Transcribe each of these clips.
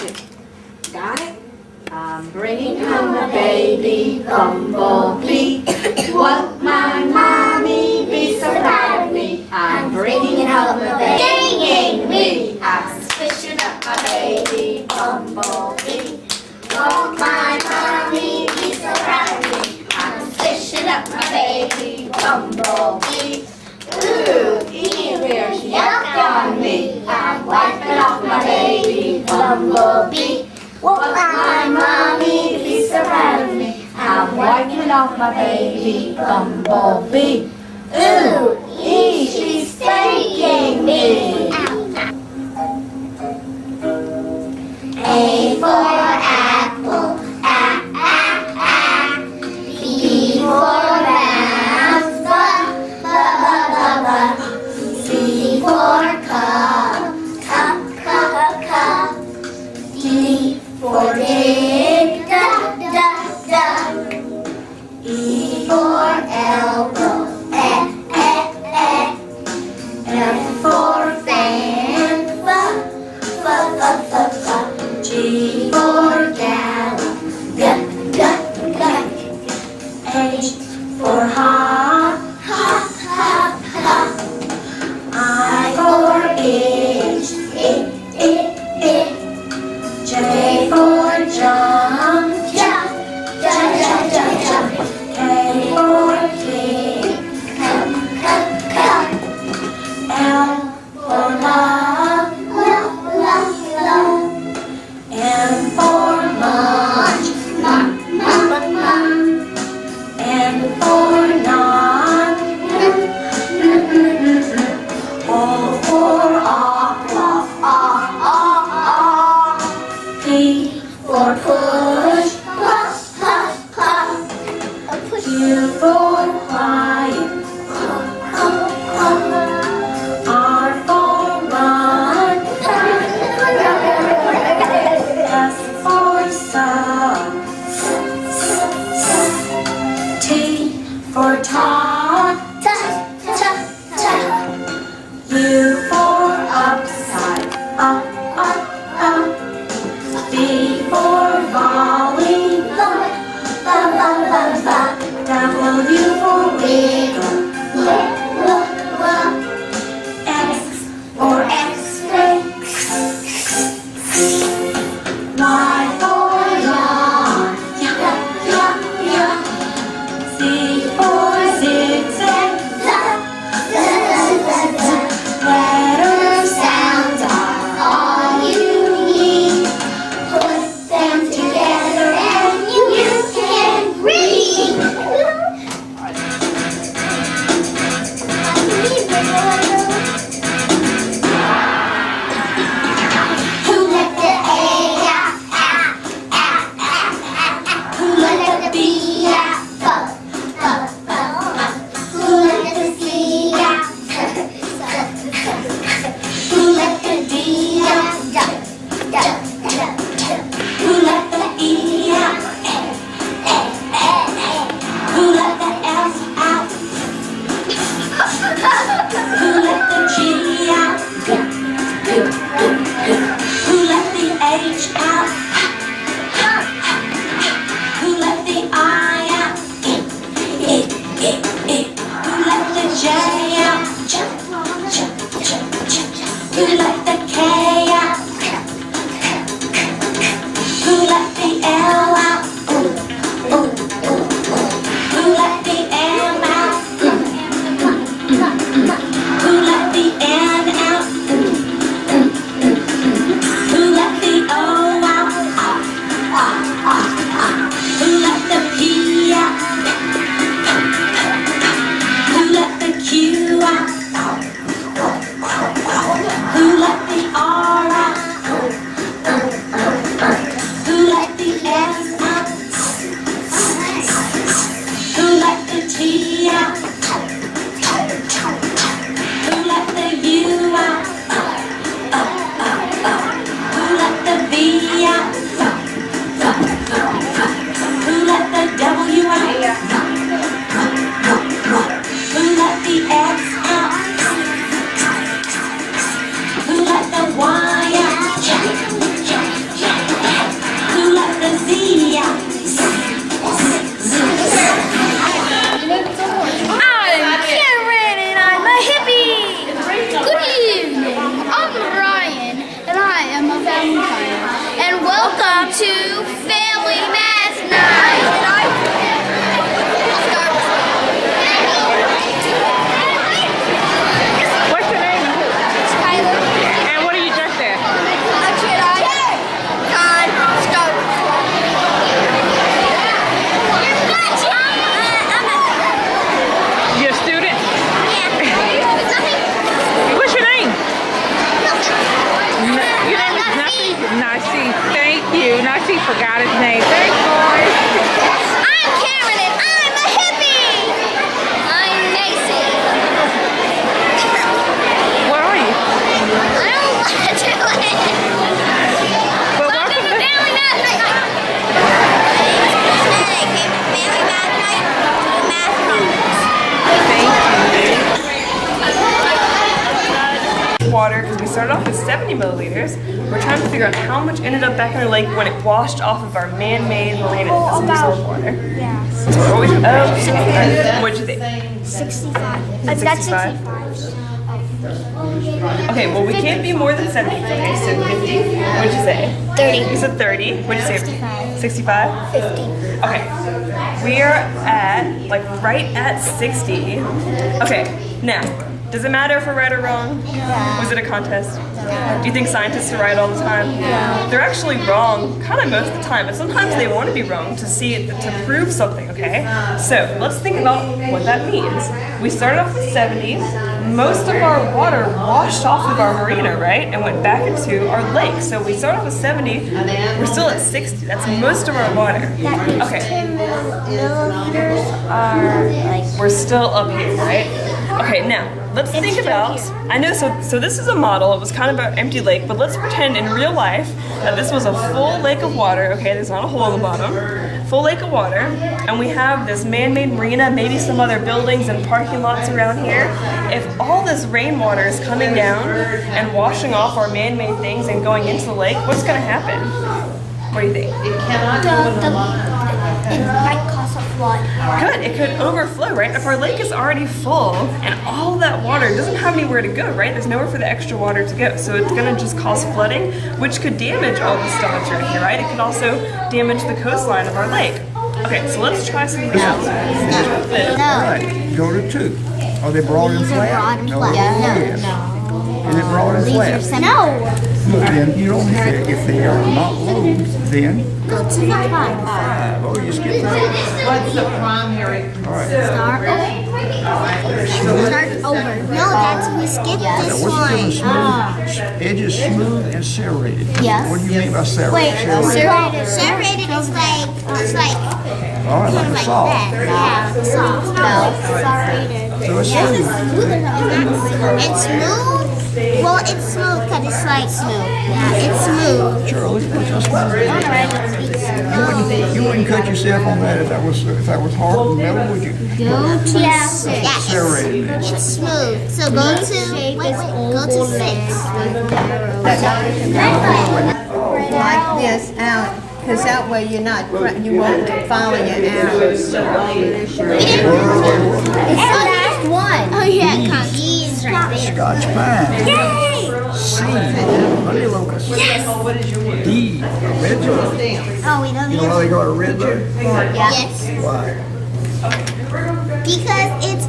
it. Got it? I'm bringing home a baby bumblebee. Won't my mommy be so proud of me? I'm bringing home a baby me. I'm fishing up my baby bumblebee. Won't my mommy be so proud of me? I'm fishing up my baby bumblebee. Ooh, ears yuck on me. I'm wiping off my baby bumblebee. Won't my mommy be so proud of me? I'm wiping off my baby bumblebee. Ooh, she's spanking me. A for apple, B for mouse, C for cup, D for dig, E for elbow, F for fan. Welcome to Family Math Night. What's your name? Tyler. And what are you dressed as? You a student? What's your name? Your name is Nussy? Nussy. Thank you. Nussy forgot his name. Thanks, boys. I'm Cameron and I'm a hippie. I'm Mason. What are you? I don't want to do it. Well, Welcome to Family Math Night. Family Math Night to the math homes. Water because we started off with 70 milliliters. We're trying to figure out how much ended up back in the lake when it washed off of our man-made marina as dissolved water. Yeah. So what we what'd you think? 65. That's 65? Okay, well we can't be more than 70. Okay, so 50. What'd you say? 30. You said 30. What'd you say? 65. 65? 50. Okay. We are at right at 60. Okay, now. Does it matter if we're right or wrong? Yeah. Was it a contest? Do you think scientists are right all the time? Yeah. They're actually wrong kind of most of the time, but sometimes they want to be wrong to see it, to prove something, okay? So let's think about what that means. We started off with 70. Most of our water washed off of our marina, right? And went back into our lake. So we started off with 70, we're still at 60. That's most of our water. Okay. 10 milliliters are like... We're still up here, right? Okay, now, let's think about, I know, so this is a model, it was kind of an empty lake, but let's pretend in real life that this was a full lake of water, okay, there's not a hole in the bottom, full lake of water, and we have this man-made marina, maybe some other buildings and parking lots around here. If all this rainwater is coming down and washing off our man-made things and going into the lake, what's gonna happen? What do you think? It might cause a flood. Good, it could overflow, right? If our lake is already full and all that water doesn't have anywhere to go, right? There's nowhere for the extra water to go. So it's gonna just cause flooding, which could damage all the stuff right here, right? It could also damage the coastline of our lake. Okay, so let's try something else. Right, go to 2. Are they broad and flat? No. Yes. Is it broad and flat? No. Then you don't have it. If they are not lobes, then Go to 5. 5. Oh, you skipped that. What's the primary? All right. Start over. No, that's we skipped Now, this what's the one. difference? Edges smooth and serrated. Yes. What do you mean by serrated? Wait, Serrated. serrated is like All right, like a saw. that. Yeah, soft. No, serrated. So it's smooth. It's smooth. Well, it's smooth because it's like smooth. Yeah, it's smooth. Sure, let's put your smooth. You wouldn't cut yourself on that if that was hard and metal, would you? Go to 6. Yeah, Serrated. it's smooth. So go to go to 6. Like this out, because that way you're not, you won't follow your arrows. It's the last one. Oh yeah, E is right there. Scotch pine. Yay! C, honey locust. Yes. D, red bud. Oh, we don't You know why they call it a red bud? Yes. Why? Because it's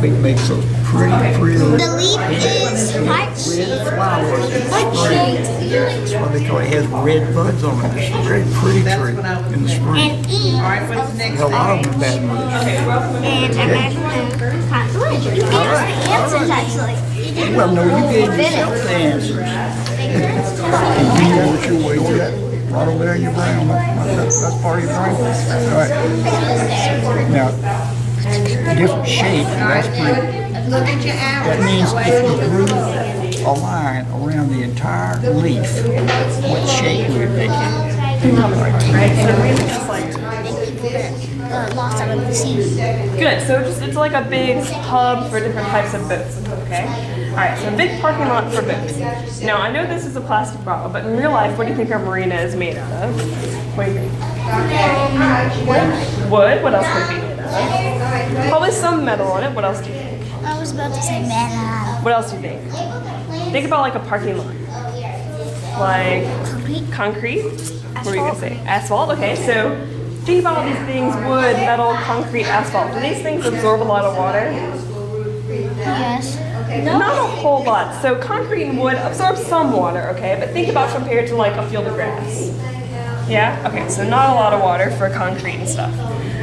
It makes those pretty the leaf is heart shaped. flowers in the Heart spring. shaped. That's why they call it. It has red buds on it. It's a very pretty tree in the spring. And E. What's next? There's a lot of them in Baton Rouge. And I'm actually you gave us the answers actually. Well, no, you gave yourself the answers. And you work your way through that. Right over there in your brain. That's part of your brain. All right. Now, different shape. That's pretty. Look at your arrows. That means if you drew a line around the entire leaf, what shape would it make it? Lost out of the sea. Good, so it's like a big hub for different types of boats, okay? Alright, so a big parking lot for boats. Now, I know this is a plastic bottle, but in real life, what do you think our marina is made out of? What do you think? Wood? What else could it be made out of? Probably some metal on it. What else do you think? I was about to say metal. What else do you think? Think about like a parking lot. Like concrete? What were you gonna say? Asphalt? Okay, so think about all these things, wood, metal, concrete, asphalt. Do these things absorb a lot of water? Yes. Not a whole lot. So concrete and wood absorb some water, okay? But think about compared to like a field of grass. Yeah? Okay, so not a lot of water for concrete and stuff.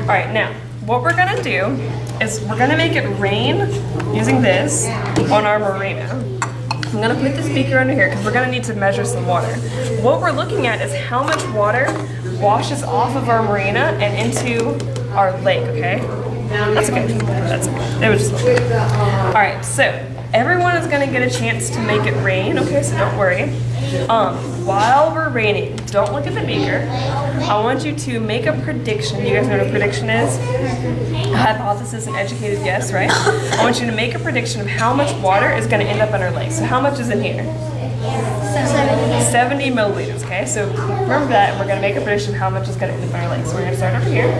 All right, now, what we're gonna do is we're gonna make it rain using this on our marina. I'm gonna put this beaker under here because we're gonna need to measure some water. What we're looking at is how much water washes off of our marina and into our lake, okay? That's okay, that's okay. It was just okay. All right, so everyone is gonna get a chance to make it rain, okay, so don't worry. While we're raining, don't look at the beaker. I want you to make a prediction. You guys know what a prediction is? A hypothesis, an educated guess, right? I want you to make a prediction of how much water is gonna end up in our lake. So how much is in here? 70 milliliters, okay? So remember that, and we're gonna make a prediction of how much is gonna end up in our lake. So we're gonna start over here.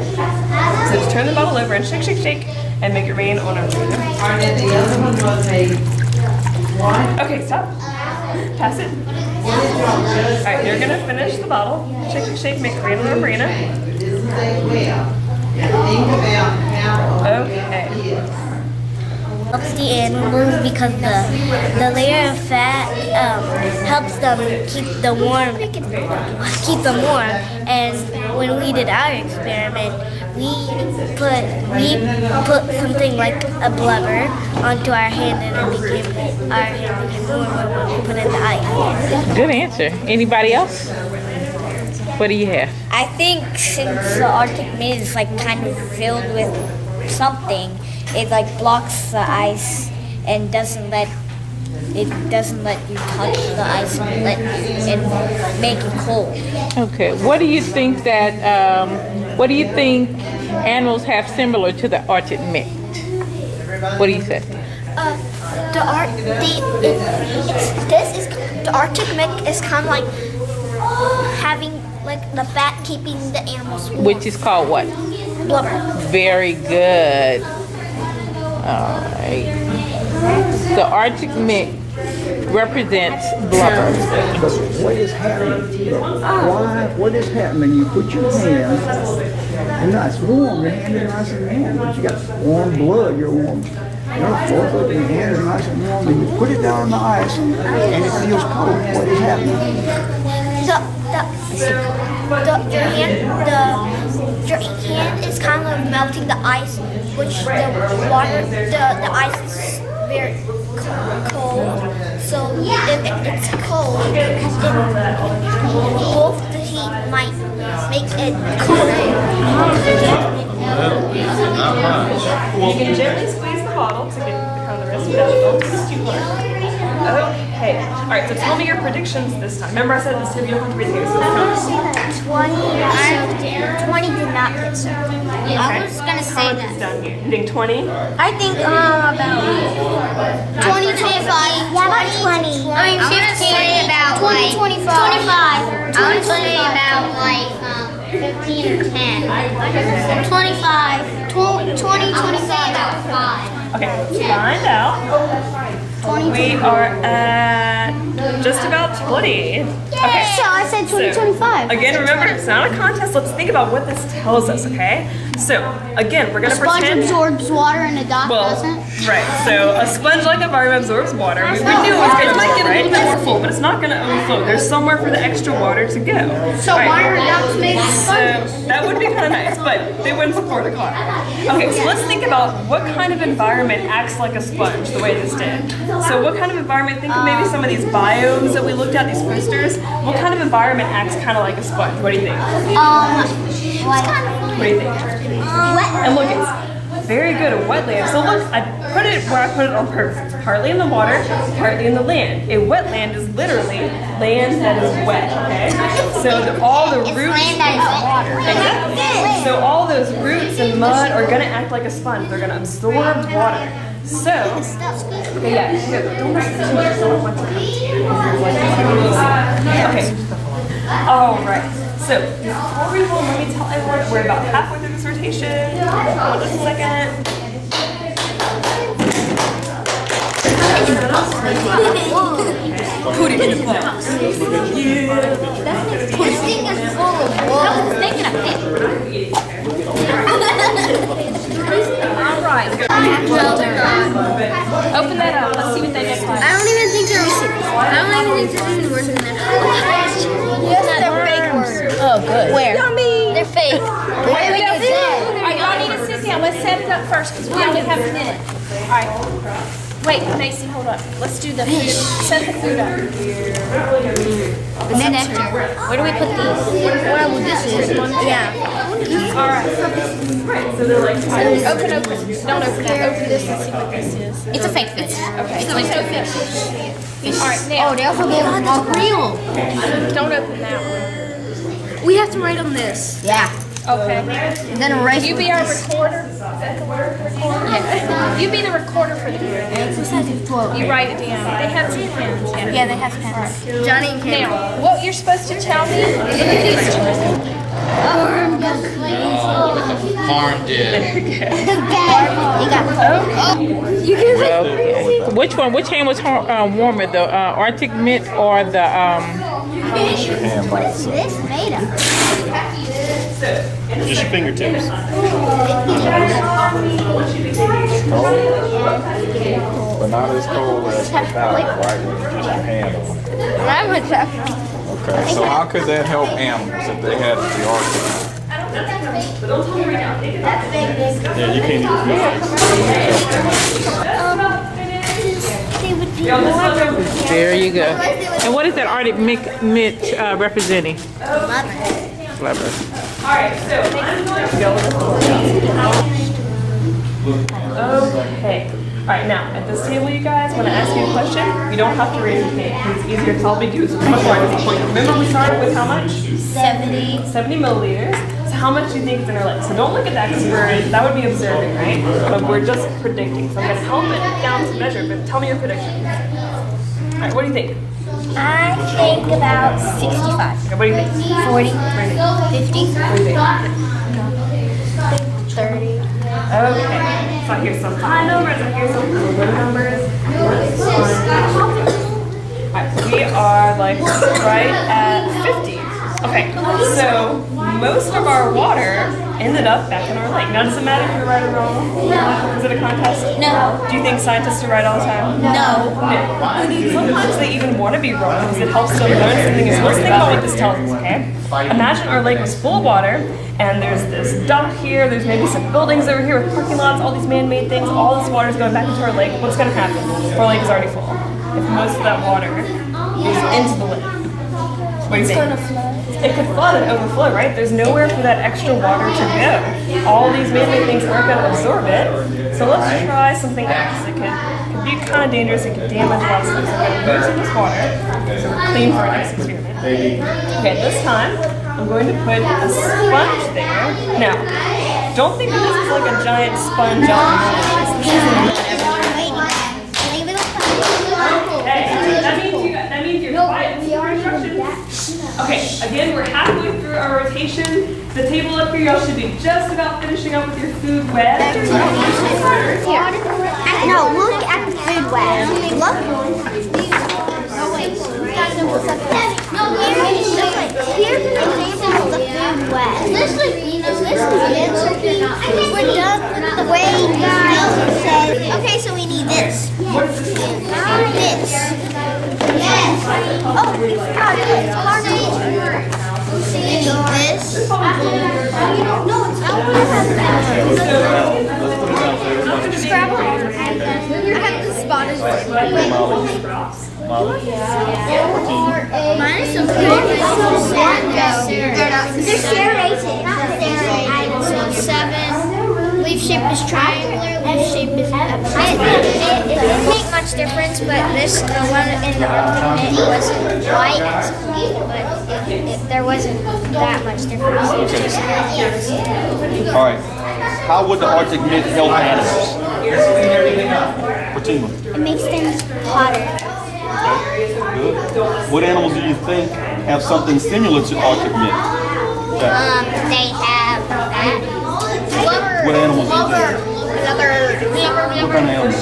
So just turn the bottle over and shake, shake, shake, and make it rain on our marina. Okay, stop. Pass it. Alright, you're gonna finish the bottle. Shake, shake, shake, make it rain on our marina. Okay. Helps the animals because the layer of fat helps them keep them warm. And when we did our experiment, we put something like a blubber onto our hand, and our hand became warmer when we put it in the ice. Good answer. Anybody else? What do you have? I think since the Arctic mist is like kind of filled with something, it like blocks the ice and doesn't let you touch the ice and make it cold. Okay. What do you think animals have similar to the Arctic mist? What do you say? The Arctic mist is kind of like having like the fat keeping the animals warm. Which is called what? Blubber. Very good. All right. The Arctic mist represents blubber. But what is happening? What is happening? You put your hand, and now it's warm. Your hand is nice and warm. But you got warm blood. You're warm. Your hand is nice and warm, and you put it down on the ice, and it feels cold. What is happening? Your hand is kind of melting the ice, which the ice is very cold. So if it's cold, then both the heat might make it cold. You can gently squeeze the bottle to get the rest of it out. Don't twist too hard. Okay. All right. So tell me your predictions this time. Remember, I said this to you don't have to read here. So count. 20 did not get served. I was gonna say How much that. is down here? You think 20? I think about 20, 25. Yeah, about 20. I mean, 15. About 20, 25. 25. I would say about like 15 or 10. 25. 20, 25. About 5. Okay. Let's find out. We are at just about 20. Okay. So I said 20, So, 25. Again, remember, it's not a contest. Let's think about what this tells us, okay? So, again, we're going to pretend... absorbs water and a dot doesn't. Right. So, a sponge-like environment absorbs water. We knew it was going to get a little bit more full, but it's not going to overflow. There's somewhere for the extra water to go. So why are ducks made of So, that would be kind of nice, but they wouldn't support a car. Okay, so let's think about what kind of environment acts like a sponge the way this did. So, what kind of environment, think of maybe some of these biomes that we looked at, these posters. What kind of environment acts kind of like a sponge? What do you think? What do you think? And look, it's very good at wetland. So look, I put it where I put it on purpose. Partly in the water, partly in the land. A wetland is literally land that is wet, okay? So all the roots... Exactly. So all those roots and mud are going to act like a sponge. They're going to absorb water. So, okay, yeah, don't mess with me. Okay. All right. So, before we go, let me tell everyone we're about halfway through this rotation. Hold on just a second. Put it in the box. You Open that up. Let's see what they look like. I don't even think they're even worse than that. Yes, they're fake worms. Oh, good. Where? They're fake. Wait, we got all right, y'all need to sit down. Let's set it up first because we only have a minute. All right. Wait, Macy, hold up. Let's do the food. Set the food up. The nectar. Where do we put these? Well, this is. Yeah. All right. Open. Don't open that. Open this and see what this is. It's a fake fish. Okay. So it's no fish. All right, now. Oh, they also gave them all real. Don't open that one. We have to write on this. Yeah. Okay. And then erase. You be our recorder. Is that the word? Recorder? Yeah. You be the recorder for the group. You write it down. They have some pens. Yeah, they have pens. Johnny and Kim. Now, what you're supposed to tell me? Introduce to us. Farm did. Well, which one? Which hand was warmer, the Arctic Mint or the What is this made of? Just your fingertips. But not as cold as without, right? With just your hand on it. Okay, so how could that help animals if they had the Arctic? Yeah, you can't even There you go. And what is that Arctic Mint representing? Clever. Okay. Alright, now, at this table, you guys, when I ask you a question, you don't have to raise your hand. It's easier to all we do is much more point. Remember we started with how much? 70 milliliters. So how much do you think is in our leg? So don't look at that because that would be observing, right? But we're just predicting. So I'm going to help it down to measure, but tell me your prediction. Alright, what do you think? I think about 65. Okay, what do you think? 40. 50. What do you think? 30. Okay. So here's some high numbers and here's some low numbers. Alright, so we are like right at 50. Okay, so most of our water ended up back in our lake. Now, does it matter if you're right or wrong? Is it a contest? No. Do you think scientists are right all the time? No. Sometimes they even want to be wrong because it helps them learn something. So let's think about what this tells us, okay? Imagine our lake was full of water, and there's this dock here, there's maybe some buildings over here with parking lots, all these man-made things, all this water is going back into our lake. What's going to happen? Our lake is already full. If most of that water goes into the lake. What do you think? It could flood and overflow, right? There's nowhere for that extra water to go. All these man-made things aren't going to absorb it. So let's try something else. It could be kind of dangerous. It could damage lots of things. I'm going to move some of this water so we're clean for our next experiment. Okay, this time I'm going to put a sponge there. Now, don't think that this is like a giant sponge on this. That means you're quiet. Okay, again, we're halfway through our rotation. The table up here, y'all should be just about finishing up with your food web. No, look at the food web. Look. Here's an example of the food web. This is we're done the way guys said. Okay, so we need this. This. Yes. Oh, we forgot this. Carbonate. We need this. No, it's not. Scrabble. I have the spotted. Mine is so good. They're serrated. So 7. Leaf shape is triangular. Leaf shape is it didn't make much difference, but this one in the Arctic Mint wasn't quite as clean, but there wasn't that much difference. It was just All right. How would the Arctic Mint help animals? Fatima. it makes things hotter. Good. What animals do you think have something similar to Arctic Mint? They have that. What animals do you think? Another What kind of animals?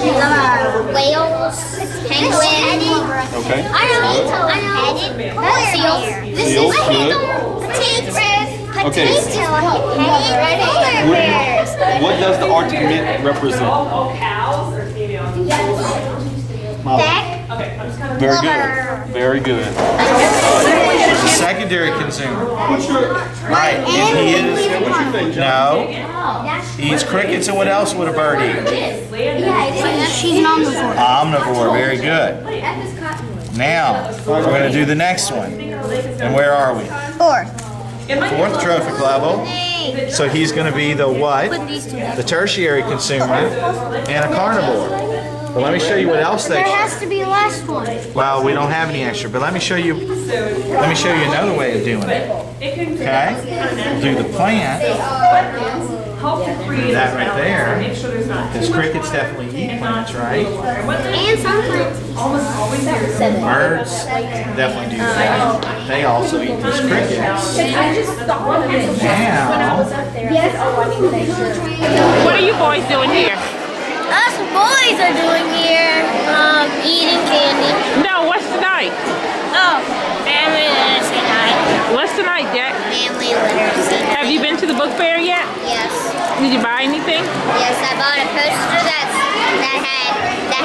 whales, penguins. Okay. I know. Seals. This Seals, is good. Okay. What does the Arctic Mint represent? All cows or females? Very good. Very good. He's a secondary consumer. Right. And he is. No. He eats crickets, and what else would a bird eat? She's an omnivore. Omnivore. Very good. Now, we're going to do the next one. And where are we? Fourth trophic level. So he's going to be the what? The tertiary consumer and a carnivore. But let me show you what else they There has to be the last one. Well, we don't have any extra, but let me show you another way of doing it. Okay? Do the plant. That right there. Because crickets definitely eat plants, right? And some plants. Birds definitely do that. They also eat these crickets. Now, What are you boys doing here? Us boys are doing here, eating candy. No, what's tonight? Oh, family literacy night. What's tonight, Jack? Family literacy night. Have you been to the book fair yet? Yes. Did you buy anything? Yes, I bought a poster that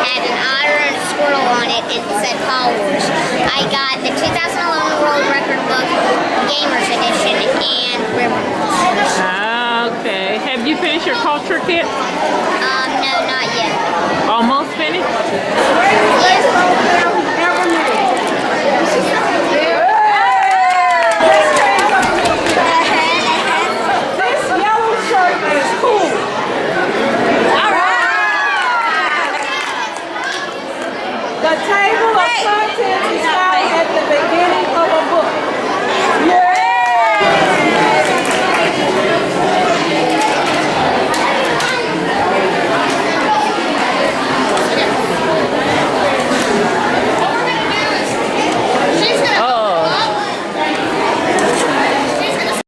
had an otter and a squirrel on it. It said Paw Wars. I got the 2011 World Record Book Gamers Edition and River Wars. Okay. Have you finished your culture kit?